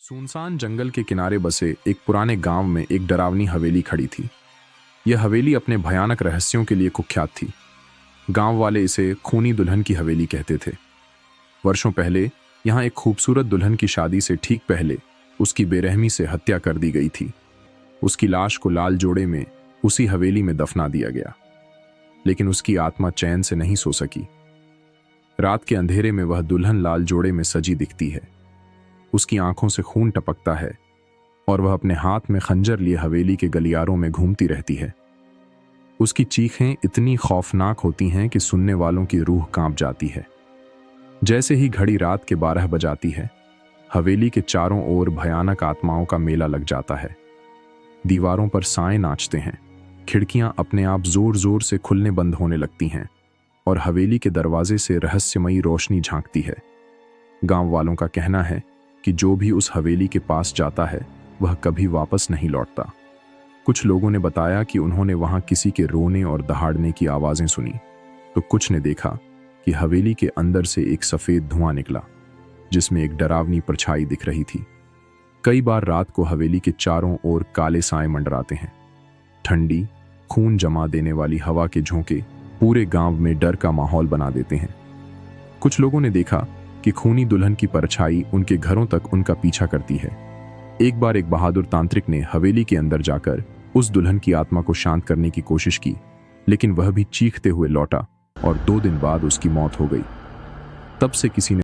सुनसान जंगल के किनारे बसे एक पुराने गांव में एक डरावनी हवेली खड़ी थी। यह हवेली अपने भयानक रहस्यों के लिए कुख्यात थी। गांव वाले इसे खूनी दुल्हन की हवेली कहते थे। वर्षों पहले यहां एक खूबसूरत दुल्हन की शादी से ठीक पहले उसकी बेरहमी से हत्या कर दी गई थी। उसकी लाश को लाल जोड़े में उसी हवेली में दफना दिया गया, लेकिन उसकी आत्मा चैन से नहीं सो सकी। रात के अंधेरे में वह दुल्हन लाल जोड़े में सजी दिखती है। उसकी आंखों से खून टपकता है और वह अपने हाथ में खंजर लिए हवेली के गलियारों में घूमती रहती है। उसकी चीखें इतनी खौफनाक होती हैं कि सुनने वालों की रूह कांप जाती है। जैसे ही घड़ी रात के 12 बजाती है, हवेली के चारों ओर भयानक आत्माओं का मेला लग जाता है। दीवारों पर साए नाचते हैं, खिड़कियां अपने आप जोर जोर से खुलने बंद होने लगती हैं और हवेली के दरवाजे से रहस्यमयी रोशनी झांकती है। गांव वालों का कहना है कि जो भी उस हवेली के पास जाता है वह कभी वापस नहीं लौटता। कुछ लोगों ने बताया कि उन्होंने वहां किसी के रोने और दहाड़ने की आवाजें सुनी, तो कुछ ने देखा कि हवेली के अंदर से एक सफेद धुआं निकला जिसमें एक डरावनी परछाई दिख रही थी। कई बार रात को हवेली के चारों ओर काले साए मंडराते हैं। ठंडी, खून जमा देने वाली हवा के झोंके पूरे गांव में डर का माहौल बना देते हैं। कुछ लोगों ने देखा कि खूनी दुल्हन की परछाई उनके घरों तक उनका पीछा करती है। एक बार एक बहादुर तांत्रिक ने हवेली के अंदर जाकर उस दुल्हन की आत्मा को शांत करने की कोशिश की, लेकिन वह भी चीखते हुए लौटा और 2 दिन बाद उसकी मौत हो गई। तब से किसी ने